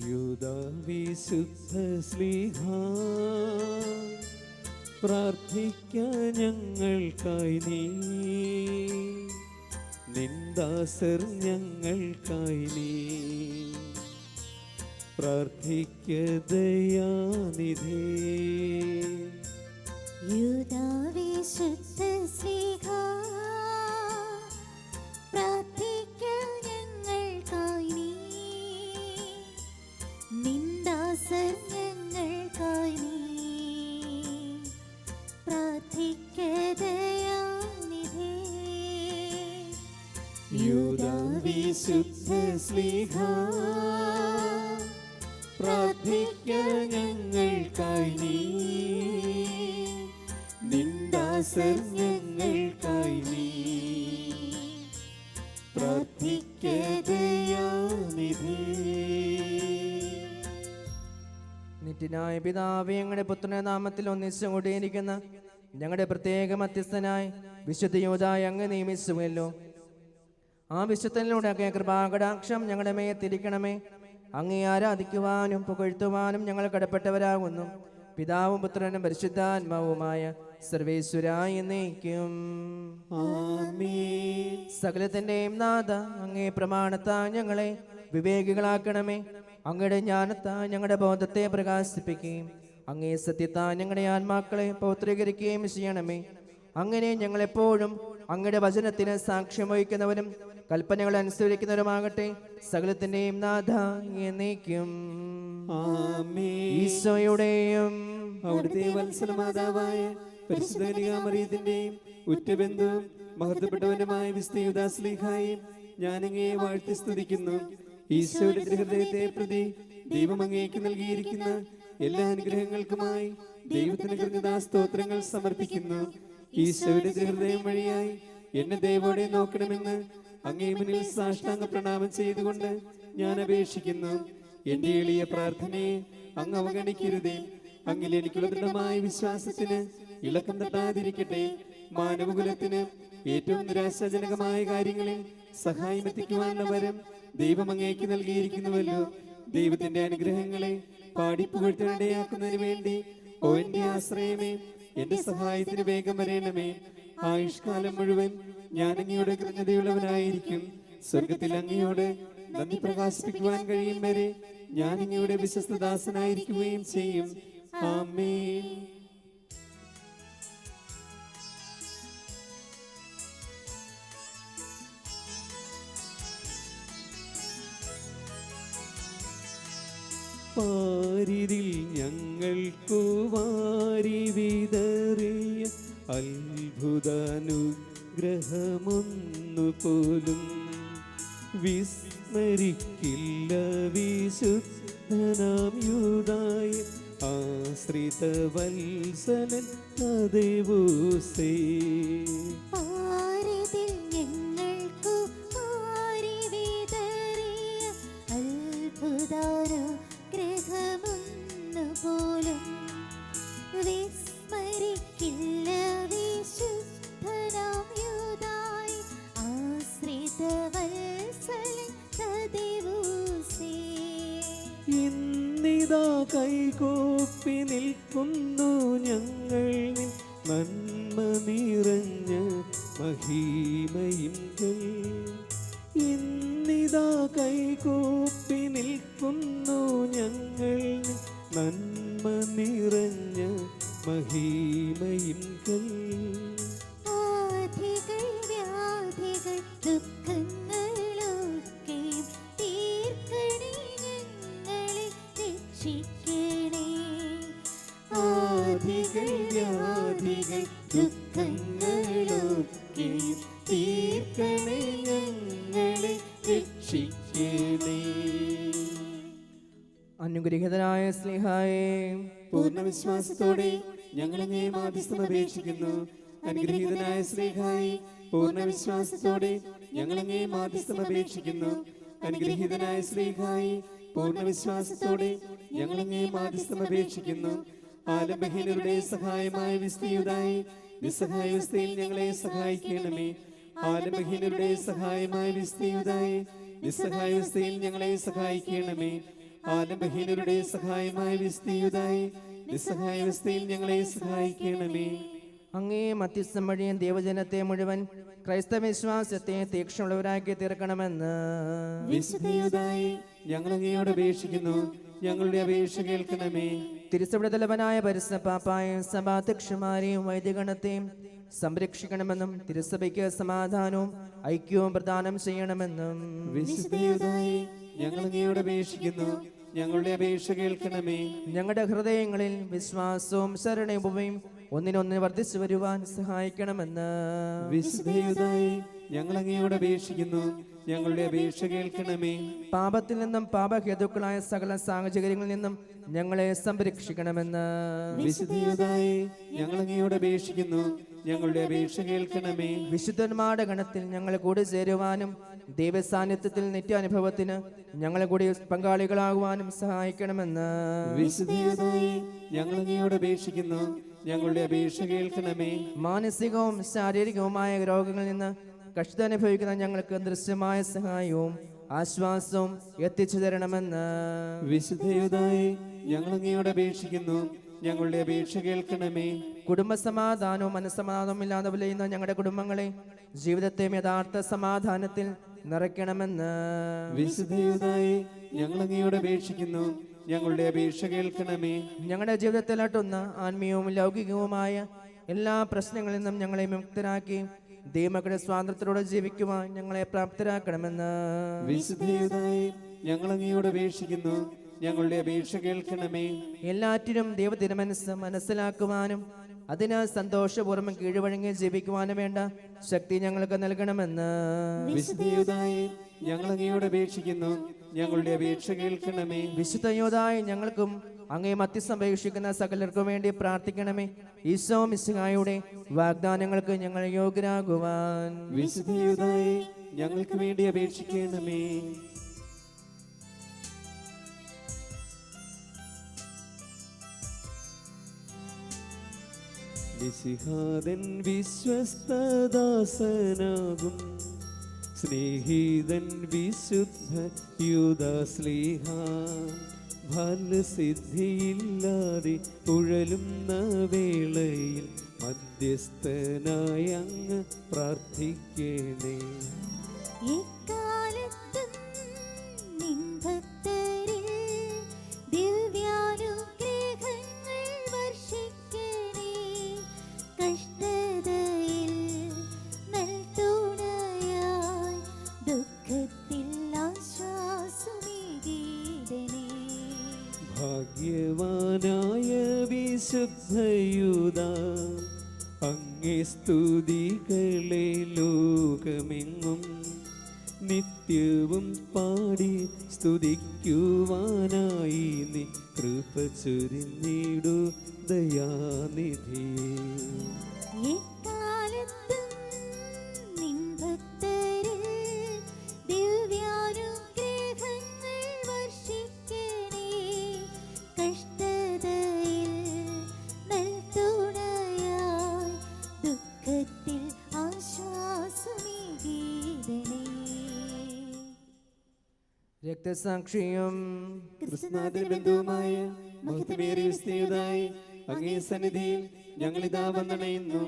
യൂദാവിശുദ്ധ ശ്ലീഹാ പ്രാർത്ഥിക്കാൻ ഞങ്ങൾക്കായി നീ, നിന്ദാസർ ഞങ്ങൾക്കായി നീ പ്രാർത്ഥിക്ക ദയാനിധേ. യൂദാവിശുദ്ധ ശ്ലീഹാ പ്രാർത്ഥിക്കാൻ ഞങ്ങൾക്കായി നീ, നിന്ദാസർ ഞങ്ങൾക്കായി നീ പ്രാർത്ഥിക്ക ദയാനിധേ. യൂദാവിശുദ്ധ ശ്ലീഹാ പ്രാർത്ഥിക്കാൻ ഞങ്ങൾക്കായി നീ, നിന്ദാസർ ഞങ്ങൾക്കായി നീ പ്രാർത്ഥിക്ക ദയാനിധേ. നിത്യനായ പിതാവേ, ഞങ്ങളുടെ പുത്രന്റെ നാമത്തിൽ ഒന്നിച്ചു കൂടിയിരിക്കുന്ന ഞങ്ങളുടെ പ്രത്യേക മധ്യസ്ഥനായി വിശുദ്ധ യൂദായെ അങ്ങ് നിയമിച്ചുവല്ലോ. ആ വിശുദ്ധനിലൂടെ കൃപാകടാക്ഷം ഞങ്ങളുടെ മേൽ തിരിക്കണമേ. അങ്ങേ ആരാധിക്കുവാനും പുകഴ്ത്തുവാനും ഞങ്ങൾ കടപ്പെട്ടവരാകുന്നു. പിതാവും പുത്രനും പരിശുദ്ധാത്മാവുമായ സർവേശ്വരായ എന്നേക്കും ആമേൻ. സകലത്തിന്റെയും നാഥ, അങ്ങേ പ്രമാണത്താ ഞങ്ങളെ വിവേകികളാക്കണമേ. അങ്ങയുടെ ജ്ഞാനത്താ ഞങ്ങളുടെ ബോധത്തെ പ്രകാശിപ്പിക്കുകയും അങ്ങേ സത്യത്താ ഞങ്ങളുടെ ആത്മാക്കളെ പൗത്രീകരിക്കുകയും ചെയ്യണമേ. അങ്ങനെ ഞങ്ങളെപ്പോഴും അങ്ങയുടെ വചനത്തിന് സാക്ഷ്യം വഹിക്കുന്നവരും കൽപ്പനകൾ അനുസരിക്കുന്നവരുമാകട്ടെ. സകലത്തിന്റെയും നാഥ എന്നേക്കും ആമേൻ. ഈശോയുടെയും അവിടുത്തെ വത്സലമാതാവായ പരിശുദ്ധ കന്യകാമറിയത്തിന്റെയും ഉറ്റബന്ധുവും മഹത്വപ്പെട്ടവനുമായ വിശുദ്ധ യൂദാ ശ്ലീഹായും ഞാനങ്ങയെ വാഴ്ത്തി സ്തുതിക്കുന്നു. ഈശോയുടെ ഹൃദയത്തെ പ്രതി ദൈവം അങ്ങേക്ക് നൽകിയിരിക്കുന്ന എല്ലാ അനുഗ്രഹങ്ങൾക്കുമായി ദൈവത്തിന് കൃതജ്ഞതാ സ്തോത്രങ്ങൾ സമർപ്പിക്കുന്നു. ഈശോയുടെ ഹൃദയം വഴിയായി എന്നെ ദൈവോടെ നോക്കണമെന്ന് അങ്ങേ മുന്നിൽ സാഷ്ടാംഗ പ്രണാമം ചെയ്തുകൊണ്ട് ഞാൻ അപേക്ഷിക്കുന്നു. എന്റെ എളിയ പ്രാർത്ഥനയെ അങ്ങ് അവഗണിക്കരുതേ. അങ്ങിൽ എനിക്കുള്ള ദൃഢമായ വിശ്വാസത്തിന് ഇളക്കം തട്ടാതിരിക്കട്ടെ. മാനവകുലത്തിന് ഏറ്റവും നിരാശാജനകമായ കാര്യങ്ങളിൽ സഹായം എത്തിക്കുവാനുള്ള വരം ദൈവം അങ്ങേക്ക് നൽകിയിരിക്കുന്നുവല്ലോ. ദൈവത്തിന്റെ അനുഗ്രഹങ്ങളെ പാടിപ്പുകഴ്ത്തിടയാക്കുന്നതിന് വേണ്ടി ഓ എന്റെ ആശ്രയമേ, എന്റെ സഹായത്തിന് വേഗം വരേണമേ. ആയുഷ്കാലം മുഴുവൻ ഞാൻ അങ്ങയോട് കൃതജ്ഞതയുള്ളവനായിരിക്കും. സ്വർഗത്തിൽ അങ്ങയോട് നന്ദി പ്രകാശിപ്പിക്കുവാൻ കഴിയും വരെ ഞാൻ അങ്ങയുടെ വിശ്വസ്തദാസനായിരിക്കുകയും ചെയ്യും. ആമേൻ. പാരിതിൽ ഞങ്ങൾക്കു വാരി വിതറിയ അത്ഭുതാനുഗ്രഹമൊന്നുപോലും വിസ്മരിക്കില്ല വിശുദ്ധനാം യൂദായെ ആശ്രിത വത്സലൻ അതേവൂസേ. പാരിതിൽ ഞങ്ങൾക്കു വാരി വിതറിയ അത്ഭുതാനുഗ്രഹമൊന്നുപോലും വിസ്മരിക്കില്ല വിശുദ്ധനാം യൂദായെ ആശ്രിത വത്സലൻ അതേവൂസേ. ഇന്നിതാ കൈകോപ്പി നിൽക്കുന്നു ഞങ്ങൾ നിൻ നന്മ നിറഞ്ഞ മഹിമയിങ്കൽ. ഇന്നിതാ കൈകോപ്പി നിൽക്കുന്നു ഞങ്ങൾ നിൻ നന്മ നിറഞ്ഞ മഹിമയിങ്കൽ. ആധികൾ വ്യാധികൾ ദുഃഖങ്ങളൊക്കെയും തീർക്കണേ, ഞങ്ങളെ രക്ഷിക്കണേ. ആധികൾ വ്യാധികൾ ദുഃഖങ്ങളൊക്കെയും തീർക്കണേ, ഞങ്ങളെ രക്ഷിക്കണേ. അനുഗ്രഹീതനായ സ്നേഹായേ, പൂർണ്ണ വിശ്വാസത്തോടെ ഞങ്ങൾ അങ്ങേ മാധ്യസ്ഥം അപേക്ഷിക്കുന്നു. അനുഗ്രഹീതനായ സ്നേഹായി, പൂർണ്ണ വിശ്വാസത്തോടെ ഞങ്ങൾ അങ്ങേ മാധ്യസ്ഥം അപേക്ഷിക്കുന്നു. അനുഗ്രഹീതനായ സ്നേഹായി, പൂർണ്ണ വിശ്വാസത്തോടെ ഞങ്ങൾ അങ്ങേ മാധ്യസ്ഥം അപേക്ഷിക്കുന്നു. ആലംബഹീനരുടെ സഹായമായ വിശുദ്ധ യൂദായെ നിസ്സഹായാവസ്ഥയിൽ ഞങ്ങളെ സഹായിക്കണമേ. ആലംബഹീനരുടെ സഹായമായ വിശുദ്ധ യൂദായെ നിസ്സഹായാവസ്ഥയിൽ ഞങ്ങളെ സഹായിക്കണമേ. ആലംബഹീനരുടെ സഹായമായ വിസ്തീയുതായി നിസ്സഹായാവസ്ഥയിൽ ഞങ്ങളെ സഹായിക്കണമേ. അങ്ങേ മധ്യസ്ഥം വഴിയും ദൈവജനത്തെ മുഴുവൻ ക്രൈസ്തവ വിശ്വാസത്തെ തീക്ഷ്ണമുള്ളവരാക്കി തീർക്കണമെന്ന് വിശുദ്ധയുതായി ഞങ്ങൾ അങ്ങയോട് അപേക്ഷിക്കുന്നു. ഞങ്ങളുടെ അപേക്ഷ കേൾക്കണമേ. തിരുസഭയുടെ തലവനായ പരിസ്ഥ പാപ്പായും സഭാധ്യക്ഷന്മാരെയും വൈദികഗണത്തെയും സംരക്ഷിക്കണമെന്നും തിരുസഭയ്ക്ക് സമാധാനവും ഐക്യവും പ്രദാനം ചെയ്യണമെന്നും വിശുദ്ധയുതായി ഞങ്ങൾ അങ്ങയോട് അപേക്ഷിക്കുന്നു. ഞങ്ങളുടെ അപേക്ഷ കേൾക്കണമേ. ഞങ്ങളുടെ ഹൃദയങ്ങളിൽ വിശ്വാസവും ശരണയും ഒന്നിനൊന്നിന് വർദ്ധിച്ചു വരുവാൻ സഹായിക്കണമെന്ന് വിശുദ്ധയുതായി ഞങ്ങൾ അങ്ങയോട് അപേക്ഷിക്കുന്നു. ഞങ്ങളുടെ അപേക്ഷ കേൾക്കണമേ. പാപത്തിൽ നിന്നും പാപഹേതുക്കളായ സകല സാഹചര്യങ്ങളിൽ നിന്നും ഞങ്ങളെ സംരക്ഷിക്കണമെന്ന് വിശുദ്ധയുതായി ഞങ്ങൾ അങ്ങയോട് അപേക്ഷിക്കുന്നു. ഞങ്ങളുടെ അപേക്ഷ കേൾക്കണമേ. വിശുദ്ധന്മാരുടെ ഗണത്തിൽ ഞങ്ങൾ കൂടി ചേരുവാനും ദൈവസാന്നിധ്യത്തിൽ നിത്യാനുഭവത്തിന് ഞങ്ങളെ കൂടി പങ്കാളികളാകുവാനും സഹായിക്കണമെന്ന് വിശുദ്ധയുതായി ഞങ്ങൾ അങ്ങയോട് അപേക്ഷിക്കുന്നു. ഞങ്ങളുടെ അപേക്ഷ കേൾക്കണമേ. മാനസികവും ശാരീരികവുമായ രോഗങ്ങളിൽ നിന്ന് കഷ്ടത അനുഭവിക്കുന്ന ഞങ്ങൾക്ക് ദൃശ്യമായ സഹായവും ആശ്വാസവും എത്തിച്ചു തരണമെന്ന് വിശുദ്ധയുതായി ഞങ്ങൾ അങ്ങയോട് അപേക്ഷിക്കുന്നു. ഞങ്ങളുടെ അപേക്ഷ കേൾക്കണമേ. കുടുംബസമാധാനവും മനസ്സമാധാനവും ഇല്ലാതെ വിലയുന്ന ഞങ്ങളുടെ കുടുംബങ്ങളെ ജീവിതത്തെ യഥാർത്ഥ സമാധാനത്തിൽ നിറയ്ക്കണമെന്ന് വിശുദ്ധയുതായി ഞങ്ങൾ അങ്ങയോട് അപേക്ഷിക്കുന്നു. ഞങ്ങളുടെ അപേക്ഷ കേൾക്കണമേ. ഞങ്ങളുടെ ജീവിതത്തിൽ അട്ടുന്ന ആത്മീയവും ലൗകികവുമായ എല്ലാ പ്രശ്നങ്ങളിൽ നിന്നും ഞങ്ങളെ മുക്തരാക്കി ദൈവമക്കളുടെ സ്വാതന്ത്ര്യത്തോടെ ജീവിക്കുവാൻ ഞങ്ങളെ പ്രാപ്തരാക്കണമെന്ന് വിശുദ്ധയുതായി ഞങ്ങൾ അങ്ങയോട് അപേക്ഷിക്കുന്നു. ഞങ്ങളുടെ അപേക്ഷ കേൾക്കണമേ. എല്ലാറ്റിനും ദൈവത്തിരുമനസ് മനസ്സിലാക്കുവാനും അതിന് സന്തോഷപൂർവ്വം കീഴ്വഴങ്ങി ജീവിക്കുവാനും വേണ്ട ശക്തി ഞങ്ങൾക്ക് നൽകണമെന്ന് വിശുദ്ധയുതായി ഞങ്ങൾ അങ്ങയോട് അപേക്ഷിക്കുന്നു. ഞങ്ങളുടെ അപേക്ഷ കേൾക്കണമേ. വിശുദ്ധയോധായി ഞങ്ങൾക്കും അങ്ങേ മധ്യസ്ഥം അപേക്ഷിക്കുന്ന സകലർക്കും വേണ്ടി പ്രാർത്ഥിക്കണമേ. ഈശോ മിശിഹായുടെ വാഗ്ദാനങ്ങൾക്ക് ഞങ്ങൾ യോഗ്യരാകുവാൻ വിശുദ്ധയുതായി ഞങ്ങൾക്ക് വേണ്ടി അപേക്ഷിക്കണമേ. വിശിഹാദൻ വിശ്വസ്തദാസനാകും സ്നേഹിതൻ വിശുദ്ധ യൂദാശ്ലീഹ ഫലസിദ്ധിയില്ലാതെ ഉഴലുന്ന വേളയിൽ മധ്യസ്ഥനായ അങ്ങ് പ്രാർത്ഥിക്കണേ. എക്കാലത്തും നിൻ ഭക്തരിൽ ദിവ്യാനുഗ്രഹങ്ങൾ വർഷിക്കണേ. കഷ്ടതയിൽ നൽതുണയായി ദുഃഖത്തിൽ ആശ്വാസമേകിടണേ. ഭാഗ്യവാനായ വിശുദ്ധയൂദാ അങ്ങേ സ്തുതികളെ ലോകമെങ്ങും നിത്യവും പാടി സ്തുതിക്കുവാനായി നീ കൃപ ചൊരിഞ്ഞിടു ദയാനിധി. എക്കാലത്തും നിൻ ഭക്തരിൽ ദിവ്യാനുഗ്രഹങ്ങൾ വർഷിക്കണേ. കഷ്ടതയിൽ നൽതുണയായി ദുഃഖത്തിൽ ആശ്വാസമേകിടണേ. രക്തസാക്ഷിയും ക്രിസ്തുനാഥന്റെ ബന്ധുവുമായ മഹത്വമേറിയ വിസ്തീയുതായി അങ്ങേ സന്നിധിയിൽ ഞങ്ങളിതാ വന്നണയുന്നു.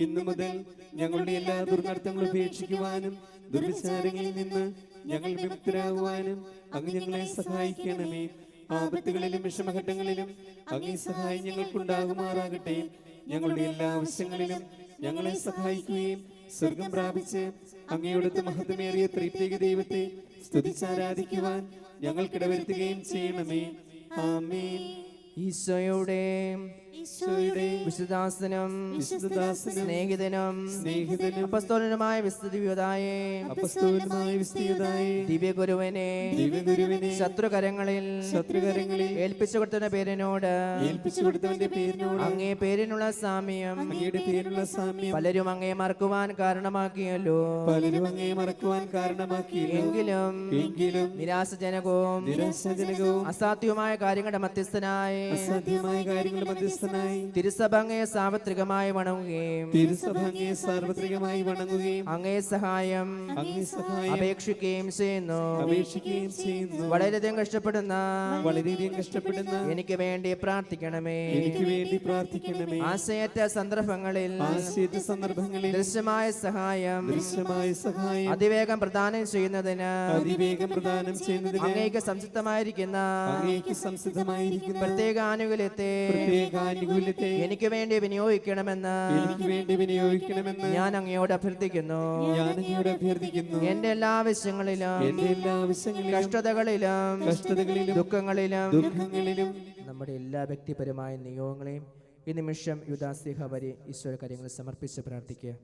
ഇന്നു മുതൽ ഞങ്ങളുടെ എല്ലാ ദുർനടത്തങ്ങളും ഉപേക്ഷിക്കുവാനും ദുർവിചാരങ്ങളിൽ നിന്ന് ഞങ്ങൾ വിമുക്തരാകുവാനും അങ്ങ് ഞങ്ങളെ സഹായിക്കണമേ. ആപത്തുകളിലും വിഷമഘട്ടങ്ങളിലും അങ്ങേ സഹായം ഞങ്ങൾക്കുണ്ടാകുമാറാകട്ടെ. ഞങ്ങളുടെ എല്ലാ ആവശ്യങ്ങളിലും ഞങ്ങളെ സഹായിക്കുകയും സ്വർഗം പ്രാപിച്ച് അങ്ങയുടെ മഹത്വമേറിയ ത്രിത്വിക ദൈവത്തെ സ്തുതിച്ചാരാധിക്കുവാൻ ഞങ്ങൾക്കിടവരുത്തുകയും ചെയ്യണമേ. ആമേൻ. ഈശോയുടെ ഈശോയുടെ വിശുദാസനം വിശുദ്ധദാസനും സ്നേഹിതനും സ്നേഹിതനും അപ്പസ്തോലനുമായ വിസ്തുതിയുതായേ അപ്പസ്തോലനുമായ വിസ്തീയുതായി ദിവ്യഗുരുവിനെ ദിവ്യഗുരുവിനെ ശത്രുകരങ്ങളിൽ ഏൽപ്പിച്ചു കൊടുത്തവന്റെ പേരിനോട് ഏൽപ്പിച്ചു കൊടുത്തവന്റെ പേരിനോട് അങ്ങേ പേരിനുള്ള സാമ്യം അങ്ങയുടെ പേരിനുള്ള സാമ്യം പലരും അങ്ങേ മറക്കുവാൻ കാരണമാക്കിയല്ലോ. പലരും അങ്ങയെ മറക്കുവാൻ കാരണമാക്കി. എങ്കിലും നിരാശജനകവും അസാധ്യവുമായ കാര്യങ്ങളുടെ മധ്യസ്ഥനായി അസാധ്യമായ കാര്യങ്ങളുടെ മധ്യസ്ഥനായി മധ്യസ്ഥനായി തിരുസഭ അങ്ങയെ സാർവത്രികമായി വണങ്ങുകയും തിരുസഭ അങ്ങയെ സാർവത്രികമായി വണങ്ങുകയും അങ്ങയെ സഹായം അങ്ങേ സഹായം അപേക്ഷിക്കുകയും ചെയ്യുന്നു. അപേക്ഷിക്കുകയും ചെയ്യുന്നു. വളരെയധികം കഷ്ടപ്പെടുന്ന വളരെയധികം കഷ്ടപ്പെടുന്ന എനിക്ക് വേണ്ടി പ്രാർത്ഥിക്കണമേ. എനിക്ക് വേണ്ടി പ്രാർത്ഥിക്കണമേ. ആശയറ്റ സന്ദർഭങ്ങളിൽ ആശ്ചര്യ സന്ദർഭങ്ങളിൽ ദൃശ്യമായ സഹായം ദൃശ്യമായ സഹായം അതിവേഗം പ്രദാനം ചെയ്യുന്നതിന് അതിവേഗം പ്രദാനം ചെയ്യുന്നതിന് അങ്ങേക്ക് സംസിദ്ധമായിരിക്കുന്ന അങ്ങേക്ക് സംസിദ്ധമായിരിക്കുന്ന പ്രത്യേക ആനുകൂല്യത്തെ പ്രത്യേക ആനുകൂല്യത്തെ എനിക്ക് വേണ്ടി വിനിയോഗിക്കണമെന്ന് എനിക്ക് വേണ്ടി വിനിയോഗിക്കണമെന്ന് ഞാൻ അങ്ങയോട് അഭ്യർത്ഥിക്കുന്നു. ഞാൻ അങ്ങയോട് അഭ്യർത്ഥിക്കുന്നു. എന്റെ എല്ലാ ആവശ്യങ്ങളിലും എന്റെ എല്ലാ ആവശ്യങ്ങളിലും കഷ്ടതകളിലും കഷ്ടതകളിലും ദുഃഖങ്ങളിലും ദുഃഖങ്ങളിലും നമ്മുടെ എല്ലാ വ്യക്തിപരമായ നിയോഗങ്ങളെയും ഈ നിമിഷം യുദാസിഹ വരെ ഈശ്വര കാര്യങ്ങൾ സമർപ്പിച്ച് പ്രാർത്ഥിക്കുക.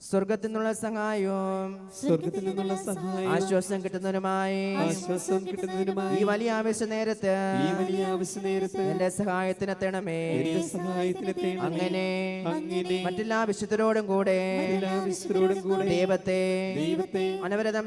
സ്വർഗത്തിൽ നിന്നുള്ള സഹായവും സ്വർഗത്തിൽ നിന്നുള്ള സഹായം ആശ്വാസം കിട്ടുന്നതിനുമായി ആശ്വാസം കിട്ടുന്നതിനുമായി ഈ വലിയ ആവശ്യ നേരത്ത് ഈ വലിയ ആവശ്യ നേരത്ത് എന്റെ സഹായത്തിനെത്തണമേ. എന്റെ സഹായത്തിനെത്തേണമേ. അങ്ങനെ അങ്ങനെ മറ്റെല്ലാ വിശുദ്ധരോടും കൂടെ എല്ലാ വിശുദ്ധരോടും കൂടെ ദൈവത്തെ ദൈവത്തെ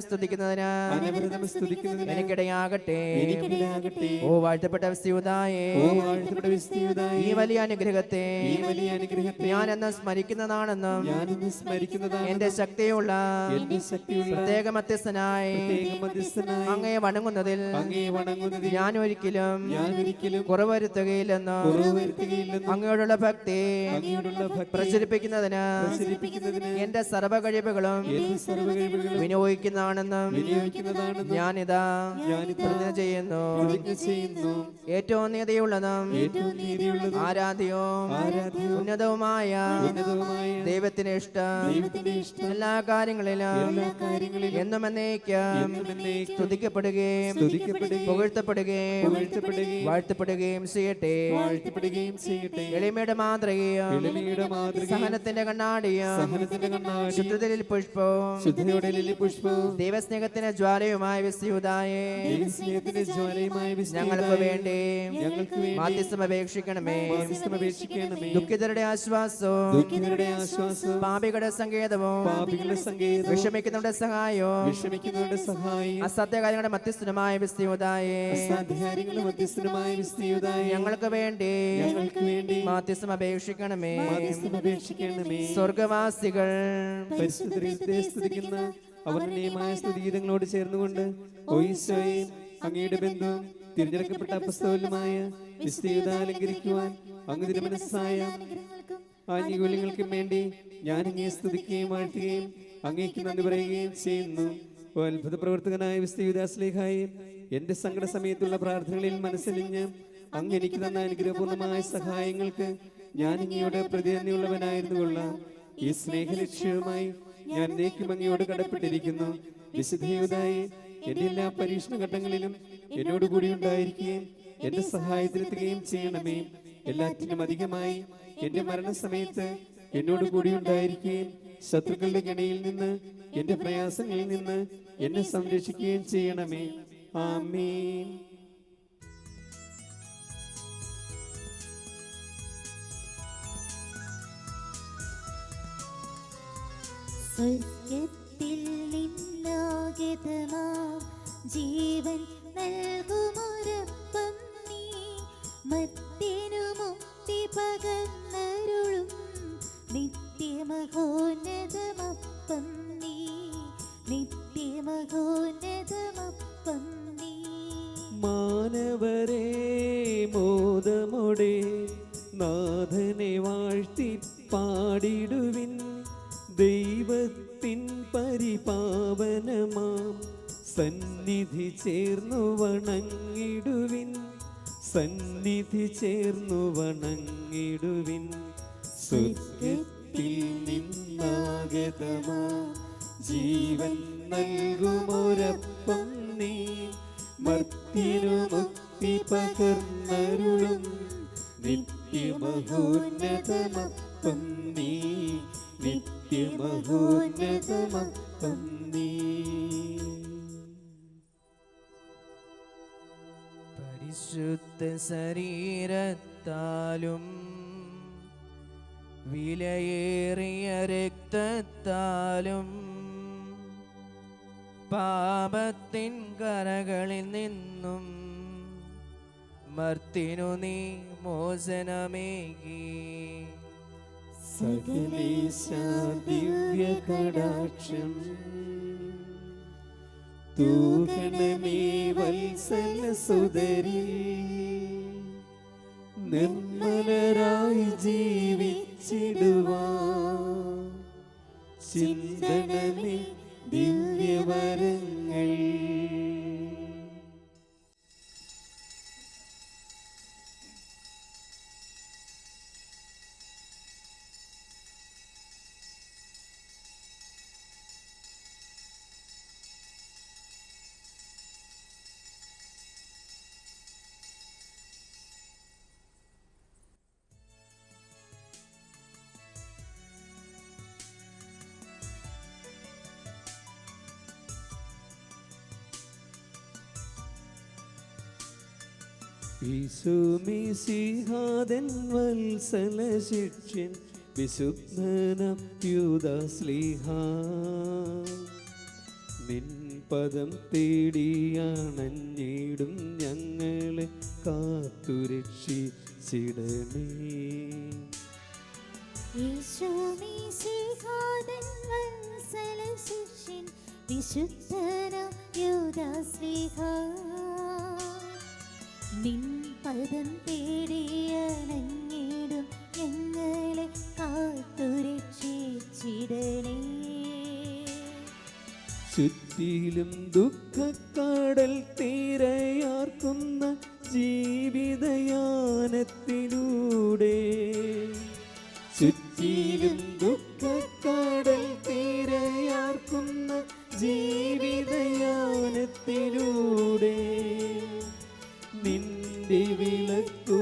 സ്തുതിക്കുന്നതിന് അനവരതം സ്തുതിക്കുന്നതിന് എനിക്കിടയാകട്ടെ. എനിക്കിടയാകട്ടെ. ഓ വാഴ്ത്തപ്പെട്ട വിസ്തീതായേ, ഓ വാഴ്ത്തപ്പെട്ട വിസ്തീതായേ, ഈ വലിയ അനുഗ്രഹത്തെ ഈ വലിയ അനുഗ്രഹത്തെ ഞാൻ എന്ന് സ്മരിക്കുന്നതാണെന്നും ഞാനിന്ന് സ്മരിക്കുന്നതാണ്. എന്റെ ശക്തിയുള്ള എന്റെ ശക്തിയുള്ള പ്രത്യേക മധ്യസ്ഥനായി പ്രത്യേക മധ്യസ്ഥനായി അങ്ങയെ വണങ്ങുന്നതിൽ അങ്ങയെ വണങ്ങുന്നതിൽ ഞാൻ ഒരിക്കലും ഞാനൊരിക്കലും കുറവ് വരുത്തുകയില്ലെന്നും കുറവ് വരുത്തുകയില്ലെന്നും അങ്ങയോടുള്ള ഭക്തി അങ്ങയോടുള്ള ഭക്തി പ്രചരിപ്പിക്കുന്നതിന് പ്രചരിപ്പിക്കുന്നതിന് എന്റെ സർവ്വ കഴിവുകളും എന്റെ സർവ്വകഴിവുകളും വിനിയോഗിക്കുന്നതാണെന്നും വിനിയോഗിക്കുന്നതാണെന്നും ഞാനിതാ ഞാനിതാ പ്രതിജ്ഞ ചെയ്യുന്നു. പ്രതിജ്ഞ ചെയ്യുന്നു. ഏറ്റവും നീതിയുള്ളതും ഏറ്റവും നീതിയുള്ളതും ആരാധ്യവും ആരാധ്യവും ഉന്നതവുമായ ഉന്നതവുമായ ദൈവത്തിന് ഇഷ്ടം ദൈവത്തിന്റെ ഇഷ്ടം എല്ലാ കാര്യങ്ങളിലും എല്ലാ കാര്യങ്ങളിലും എന്നും എന്നേക്കും എന്നും എന്നേക്കും സ്തുതിക്കപ്പെടുകയും സ്തുതിക്കപ്പെടുകയും പുകഴ്ത്തപ്പെടുകയും പുകഴ്ത്തപ്പെടുകയും വാഴ്ത്തപ്പെടുകയും ചെയ്യട്ടെ. വാഴ്ത്തപ്പെടുകയും ചെയ്യട്ടെ. എളിമയുടെ മാതൃകയും എളിമയുടെ മാതൃകയും സഹനത്തിന്റെ കണ്ണാടിയും സഹനത്തിന്റെ കണ്ണാടി ശുദ്ധതയിൽ പുഷ്പവും ശുദ്ധിയുടെ ലില്ലി പുഷ്പവും ദൈവസ്നേഹത്തിന്റെ ജ്വാലയുമായ വിസ്തീതായേ, ദൈവസ്നേഹത്തിന്റെ ജ്വാലയുമായ ഞങ്ങൾക്ക് വേണ്ടി ഞങ്ങൾക്ക് വേണ്ടി മാധ്യസ്ഥം അപേക്ഷിക്കണമേ. മാധ്യസ്ഥം അപേക്ഷിക്കണമേ. ദുഃഖിതരുടെ ആശ്വാസവും ദുഃഖിതരുടെ ആശ്വാസവും പാപികളുടെ സങ്കേതവും പാപികളുടെ സങ്കേതവും വിഷമിക്കുന്നവരുടെ സഹായവും വിഷമിക്കുന്നവരുടെ സഹായം അസാധ്യകാര്യങ്ങളുടെ മധ്യസ്ഥനുമായ വിസ്തീതായേ, അസാധ്യകാര്യങ്ങളുടെ മധ്യസ്ഥനുമായ വിസ്തീതായ ഞങ്ങൾക്ക് വേണ്ടി ഞങ്ങൾക്ക് വേണ്ടി മാധ്യസ്ഥം അപേക്ഷിക്കണമേ. മാധ്യസ്ഥം അപേക്ഷിക്കണമേ. സ്വർഗവാസികൾ പരിശുദ്ധ ദൈവത്തെ സ്തുതിക്കുന്ന അവർണ്ണീയമായ സ്തുതിഗീതങ്ങളോട് ചേർന്നുകൊണ്ട് ഓ ഈശോയെ, അങ്ങയുടെ ബന്ധുവും തിരഞ്ഞെടുക്കപ്പെട്ട അപ്പസ്തോലനുമായ വിസ്തീത അലങ്കരിക്കുവാൻ അങ്ങ് തിരുമനസ്സായ ആനുകൂല്യങ്ങൾക്കും വേണ്ടി ഞാൻ അങ്ങയെ സ്തുതിക്കുകയും വാഴ്ത്തുകയും അങ്ങേക്ക് നന്ദി പറയുകയും ചെയ്യുന്നു. ഓ അത്ഭുത പ്രവർത്തകനായ വിസ്തീതാസ്ലേഹായി, എന്റെ സങ്കട സമയത്തുള്ള പ്രാർത്ഥനകളിൽ മനസ്സലിഞ്ഞ് അങ്ങ് എനിക്ക് തന്ന അനുഗ്രഹപൂർണമായ സഹായങ്ങൾക്ക് ഞാൻ അങ്ങയോട് പ്രതിനിധിയുള്ളവനായിരുന്നു കൊള്ളാം. ഈ സ്നേഹലക്ഷ്യവുമായി ഞാൻ എന്നേക്കും അങ്ങയോട് കടപ്പെട്ടിരിക്കുന്നു. വിശുദ്ധയുതായി എന്റെ എല്ലാ പരീക്ഷണ ഘട്ടങ്ങളിലും എന്നോട് കൂടി ഉണ്ടായിരിക്കുകയും എന്റെ സഹായത്തിനെത്തുകയും ചെയ്യണമേ. എല്ലാറ്റിനും അധികമായി എന്റെ മരണസമയത്ത് എന്നോട് കൂടി ഉണ്ടായിരിക്കുകയും ശത്രുക്കളുടെ കെണിയിൽ നിന്ന് എന്റെ പ്രയാസങ്ങളിൽ നിന്ന് എന്നെ സംരക്ഷിക്കുകയും ചെയ്യണമേ. ആമേൻ. സ്വർഗത്തിൽ നിന്നാഗതമാം ജീവൻ നൽകുമൊരപ്പം നീ, മർത്യനു മുക്തി പകർന്നരുളും നിത്യമഹോന്നതമപ്പം നീ, നിത്യമഹോന്നതമപ്പം നീ. മാനവരേ മോദമോടെ നാഥനെ വാഴ്ത്തി പാടിടുവിൻ. ദൈവത്തിൻ പരിപാവനമാം സന്നിധി ചേർന്നു വണങ്ങിടുവിൻ. സന്നിധി ചേർന്നു വണങ്ങിടുവിൻ. സ്വർഗത്തിൽ നിന്നാഗതമാ ജീവൻ നൽകുമൊരപ്പം നീ, മർത്യനു മുക്തി പകർന്നരുളും നിത്യമഹോന്നതമപ്പം നീ, നിത്യമഹോന്നതമപ്പം നീ. പരിശുദ്ധ ശരീരത്താലും വിലയേറിയ രക്തത്താലും പാപത്തിൻ കരകളിൽ നിന്നും മർത്തിനു നീ മോചനമേകി. സകലേശ ദിവ്യ കടാക്ഷം തൂകണമേ വത്സല സുതരിൽ നിർമ്മലരായി ജീവിച്ചിടുവാൻ ചിന്തണമേ ദിവ്യവരങ്ങൾ. ഈശോമിശിഹാതൻ വത്സല ശിഷ്യൻ വിശുദ്ധനം യൂദാശ്ലീഹാ നിൻ പദം തേടിയാണഞ്ഞിടും ഞങ്ങളെ കാത്തുരക്ഷിച്ചിടണേ. ഈശോമിശിഹാതൻ വത്സല ശിഷ്യൻ വിശുദ്ധനാം യൂദാശ്ലീഹാ നിൻ പദം തേടിയണഞ്ഞിടും ഞങ്ങളെ കാത്തുരക്ഷിച്ചിടണേ. ചുറ്റിലും ദുഃഖക്കടൽ തീരയാർക്കുന്ന ജീവിതയാനത്തിലൂടെ ചുറ്റിലും ദുഃഖക്കടൽ തീരയാർക്കുന്ന ജീവിതയാനത്തിലൂടെ നിന്റെ വിളക്കു